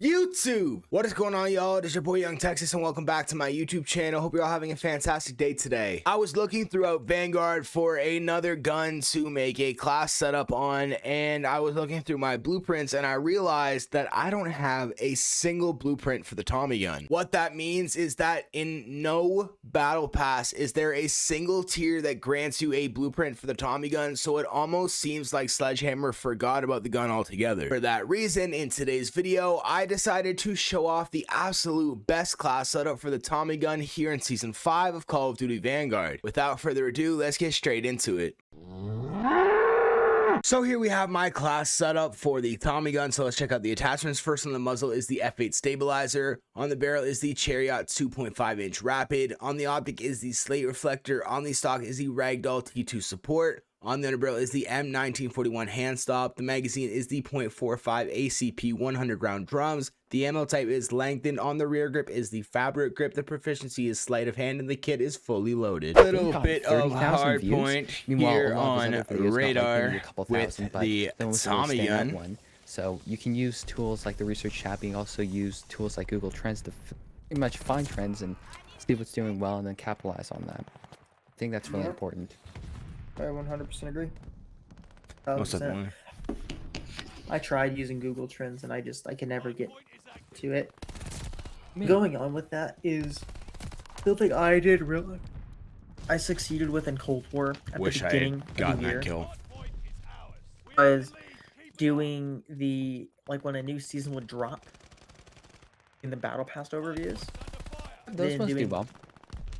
YouTube! What is going on, y'all? It is your boy Young Texas and welcome back to my YouTube channel. Hope you're all having a fantastic day today. I was looking throughout Vanguard for another gun to make a class setup on, and I was looking through my blueprints and I realized that I don't have a single blueprint for the Tommy gun. What that means is that in no battle pass is there a single tier that grants you a blueprint for the Tommy gun, so it almost seems like Sledgehammer forgot about the gun altogether. For that reason, in today's video, I decided to show off the absolute best class setup for the Tommy gun here in Season 5 of Call of Duty Vanguard. Without further ado, let's get straight into it. So here we have my class setup for the Tommy gun, so let's check out the attachments. First on the muzzle is the F8 stabilizer. On the barrel is the Chariot 2.5-inch rapid. On the optic is the slate reflector. On the stock is the Ragdoll T2 support. On the underbarrel is the M1928 hand stop. The magazine is the .45 ACP 100 round drums. The ammo type is lengthened. On the rear grip is the fabric grip. The proficiency is sleight of hand and the kit is fully loaded. A little bit of hard point here on radar with the Tommy gun. So you can use tools like the research tab. You can also use tools like Google Trends to pretty much find trends and see what's doing well and then capitalize on that. I think that's really important. I 100% agree. Most definitely. I tried using Google Trends and I can never get to it. Going on with that is something I did really I succeeded with in Cold War at the beginning I got that kill. Was doing the when a new season would drop in the battle pass overviews. Those must do well.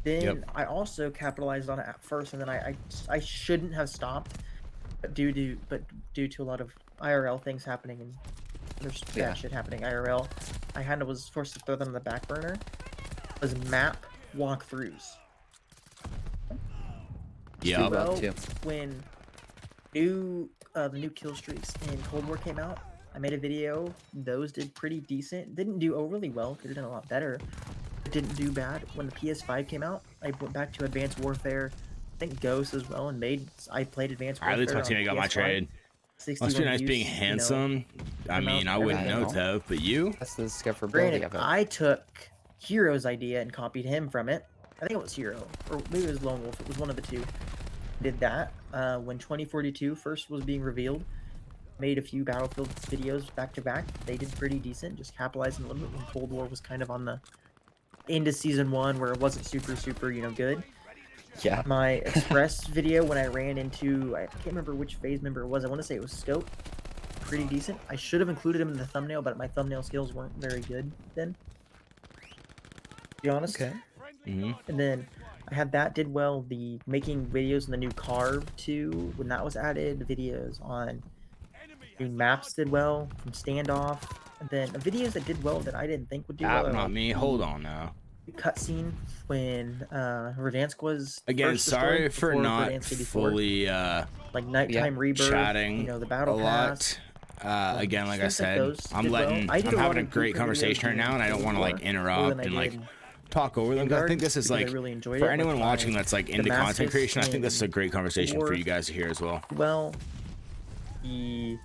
Then I also capitalized on it at first, and then I shouldn't have stopped, but due to a lot of IRL things happening and there's bad shit happening IRL, I was forced to throw them on the back burner. It was map walkthroughs. Yeah. Well, when the new kill streaks in Cold War came out, I made a video. Those did pretty decent. Didn't do overly well. Could have done a lot better. Didn't do bad. When the PS5 came out, I went back to Advanced Warfare, I think Ghost as well, and I played Advanced Warfare. At least my teammate got my trade. Must be nice being handsome. I mean, I wouldn't know, Tev, but you? That's the discoverability of it. I took Hero's idea and copied him from it. I think it was Hero, or maybe it was Lone Wolf. It was one of the two. Did that when 2042 first was being revealed. Made a few Battlefield videos back to back. They did pretty decent, just capitalizing a little bit when Cold War was kind of on the into Season 1 where it wasn't super good. Yeah. My Express video when I ran into, I can't remember which phase member it was. I want to say it was Scope. Pretty decent. I should have included him in the thumbnail, but my thumbnail skills weren't very good then, to be honest. Okay. And then I had that did well. The making videos in the new Carve 2 when that was added. The videos on doing maps did well from Standoff. And then the videos that did well that I didn't think would do well. Not me. Hold on now. Cutscene when Verdansk was again. Sorry for not fully like nighttime rebirth. Chatting the battle a pass. lot. Again, like I said, I'm having a great conversation right now, and I don't want to interrupt and talk over them. I think this is for anyone watching that's into content creation. I think this is a great conversation for you guys to hear as well. Well, the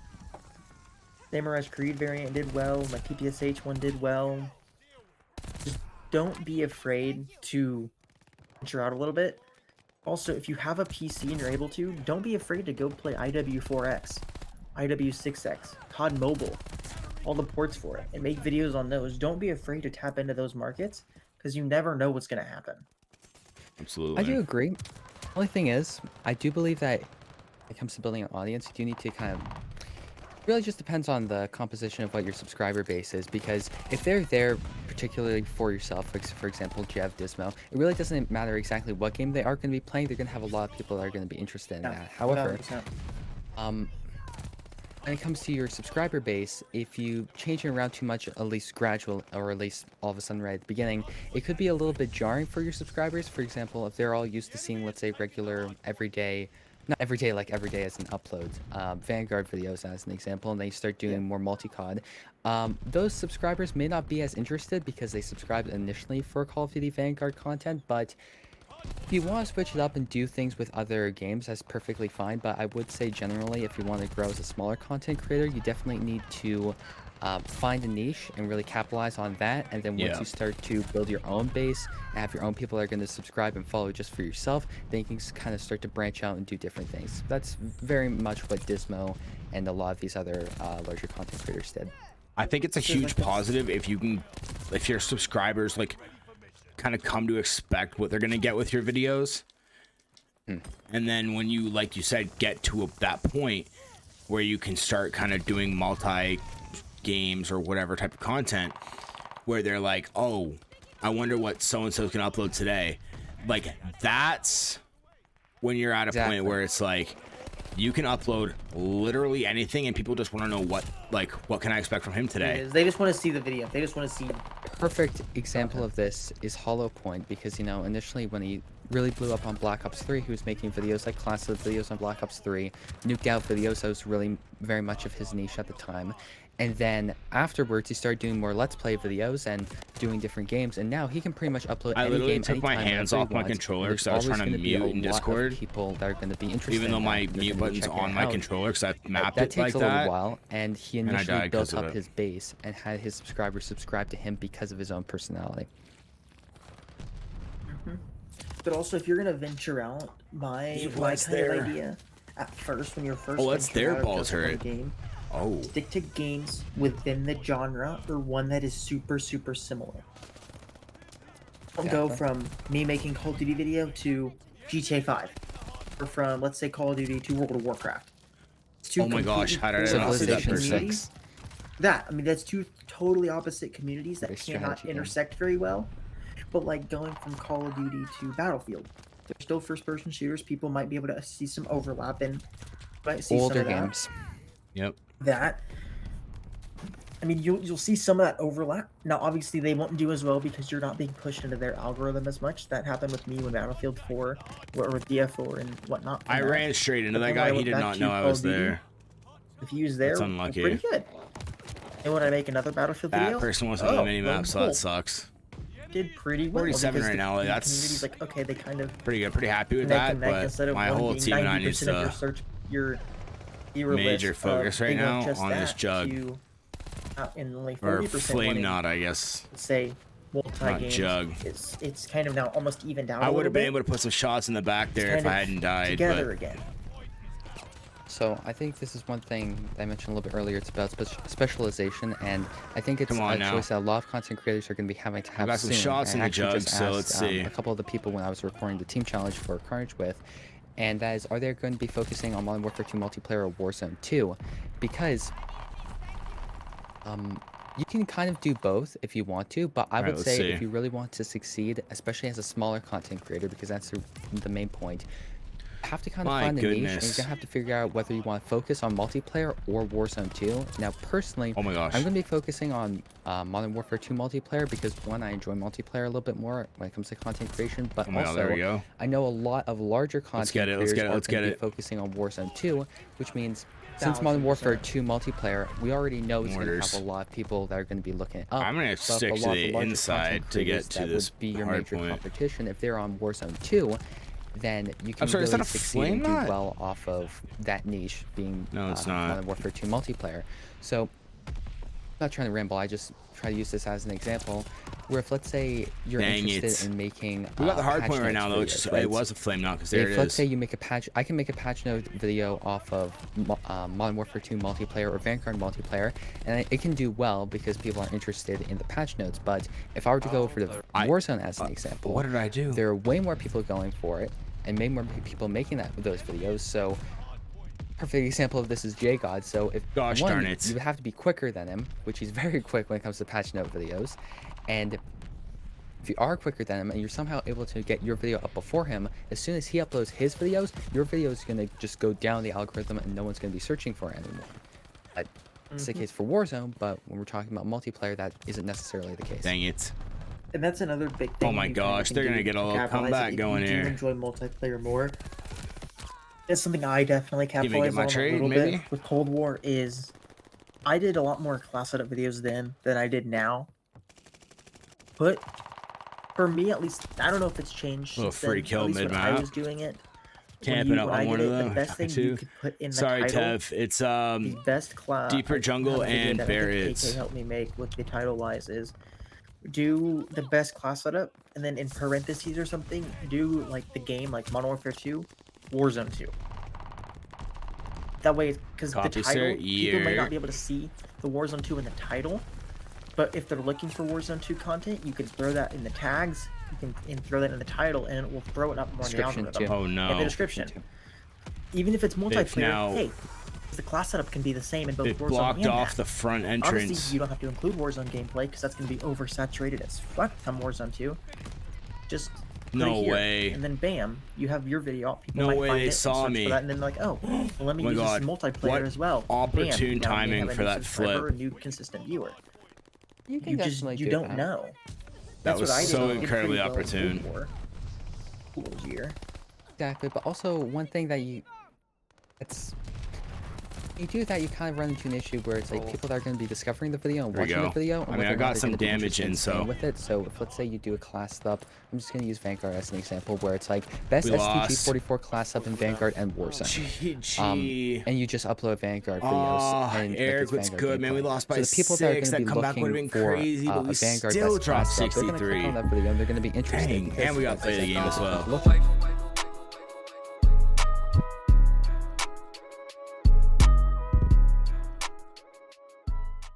Samurai's Creed variant did well. My PPSH one did well. Just don't be afraid to venture out a little bit. Also, if you have a PC and you're able to, don't be afraid to go play IW4X, IW6X, COD Mobile, all the ports for it, and make videos on those. Don't be afraid to tap into those markets, because you never know what's going to happen. Absolutely. I do agree. The only thing is, I do believe that when it comes to building an audience, you do need to kind of really just depends on the composition of what your subscriber base is, because if they're there particularly for yourself, for example Jev Dismo, it really doesn't matter exactly what game they are going to be playing. They're going to have a lot of people that are going to be interested in that. However, when it comes to your subscriber base, if you change it around too much, at least gradual, or at least all of a sudden right at the beginning, it could be a little bit jarring for your subscribers. For example, if they're all used to seeing, let's say, regular everyday, not every day like every day as an upload, Vanguard videos as an example, and they start doing more multi-COD, those subscribers may not be as interested because they subscribed initially for Call of Duty Vanguard content. But if you want to switch it up and do things with other games, that's perfectly fine. But I would say generally, if you want to grow as a smaller content creator, you definitely need to find a niche and really capitalize on that. And then once you start to build your own base and have your own people that are going to subscribe and follow just for yourself, then you can kind of start to branch out and do different things. That's very much what Dismo and a lot of these other larger content creators did. I think it's a huge positive if your subscribers like kind of come to expect what they're going to get with your videos. And then when you, like you said, get to that point where you can start kind of doing multi games or whatever type of content where they're like, oh, I wonder what so-and-so's gonna upload today. Like, that's when you're at a point where it's like you can upload literally anything and people just want to know what can I expect from him today. They just want to see the video. They just want to see. Perfect example of this is Hollow Point, because initially when he really blew up on Black Ops 3, he was making videos like classic videos on Black Ops 3, nuked out videos. That was really very much of his niche at the time. And then afterwards, he started doing more Let's Play videos and doing different games. And now he can pretty much upload any game anytime. I literally took my hands off my controller because I was trying to mute in Discord. People that are going to be interested. Even though my mute button's on my controller because I've mapped it like that. That takes a little while, and he initially built up his base and had his subscribers subscribe to him because of his own personality. But also, if you're going to venture out, my kind of idea at first, when you're first that's their balls hurt. Game, stick to games within the genre or one that is super similar. Don't go from me making Call of Duty video to GTA 5, or from, let's say, Call of Duty to World of Warcraft. Oh my gosh, how did I not see that person? That's two totally opposite communities that cannot intersect very well. But like going from Call of Duty to Battlefield, they're still first-person shooters. People might be able to see some overlap in older games. Yep. You'll see some of that overlap. Now, obviously, they won't do as well because you're not being pushed into their algorithm as much. That happened with me with Battlefield 4 or with DF4 and whatnot. I ran straight into that guy. He did not know I was there. If he was there, that's unlucky. Pretty good. And when I make another Battlefield video, that person wasn't on the minimap, so that sucks. Did pretty well. 47 right now. That's like, okay, they kind of pretty good. Pretty happy with that. But my whole team and I need to major focus right now on this jug. Or flame knot, I guess. Say multi-game. Jug. It's kind of now almost evened out. I would have been able to put some shots in the back there if I hadn't died. Together again. So I think this is one thing I mentioned a little bit earlier. It's about specialization, and I think it's a choice that a lot of content creators are going to be having to have soon. I got some shots in the jug, so let's see. A couple of the people when I was recording the team challenge for Carnage with, and that is, are they going to be focusing on Modern Warfare 2 multiplayer or Warzone 2? Because you can kind of do both if you want to, but I would say if you really want to succeed, especially as a smaller content creator, because that's the main point, have to kind of find a niche, and you're gonna have to figure out whether you want to focus on multiplayer or Warzone 2. Now, personally, I'm gonna be focusing on Modern Warfare 2 multiplayer because, one, I enjoy multiplayer a little bit more when it comes to content creation, but also I know a lot of larger content creators are gonna be focusing on Warzone 2, which means since Modern Warfare 2 multiplayer, we already know it's gonna have a lot of people that are gonna be looking it up. I'm gonna stick to the inside to get to this would be your major competition. If they're on Warzone 2, then you can really succeed and do well off of that niche being Modern Warfare 2 multiplayer. So, I'm not trying to ramble, I just try to use this as an example, where if, let's say, you're interested in making we got the hard point right now, though, it was a flame knot, because there it is. Let's say you make a patch, I can make a patch note video off of Modern Warfare 2 multiplayer or Vanguard multiplayer, and it can do well because people are interested in the patch notes, but if I were to go for the Warzone as an example, what did I do? There are way more people going for it, and way more people making those videos, so perfect example of this is JGod. So if darn it, you would have to be quicker than him, which he's very quick when it comes to patch note videos, and if you are quicker than him and you're somehow able to get your video up before him, as soon as he uploads his videos, your video is going to just go down the algorithm and no one's going to be searching for it anymore. It's the case for Warzone, but when we're talking about multiplayer, that isn't necessarily the case. Dang it. And that's another big thing. Oh my gosh, they're going to get a little comeback going here. If you enjoy multiplayer more, it's something I definitely capitalize on a little bit with Cold War is I did a lot more class setup videos then than I did now. But for me, at least, I don't know if it's changed. A little free kill mid-map. I was doing it. camping up on one of them. The best thing you could put in the Sorry, title, Tev. It's the best class, deeper jungle and AK barrets. helped me make with the title wise is do the best class setup, and then in parentheses or something, do like the game, like Modern Warfare 2, Warzone 2. That way, because the Copy, title, sir. people might not be able to see the Warzone 2 in the title, but if they're looking for Warzone 2 content, you can throw that in the tags, you can throw that in the title, and it will throw it up more in the Description, algorithm. too. Oh no. In the description. Even if it's multiplayer, now- hey, the class setup can be the same in both It Warzone blocked and off that. the front entrance. Honestly, you don't have to include Warzone gameplay because that's going to be oversaturated as fuck on Warzone 2. Just put No it here, way. and then bam, you have your video up. People No might way find they it and saw search me. For that, and then like, oh, well, let me Oh my use God. this in multiplayer What as well. opportune Bam, now you timing have a for new that subscriber, flip. A new consistent viewer. You can You just definitely you do don't that. know. That That's was what I did. so I did incredibly pretty well in opportune. Cold War last year. Exactly, but also one thing that you do that, you kind of run into an issue where it's like people that are going to be discovering the video and There we watching the go. video. I And mean, whether I or got not they're some gonna be damage interested in, staying so- with it. So if let's say you do a class up, I'm just going to use Vanguard as an example, where it's like best We lost. STG-44 class up in Vanguard and Warzone. GG. And you just upload Vanguard videos. Oh, and Eric, it's what's Vanguard good, man? We gameplay. lost by So the people that are 6. going to That be comeback would have looking been for crazy, but a we Vanguard still best dropped class up, they're going to click 63. on that video and they're going to be interested. Dang, because and we got to let's play say the game as well. look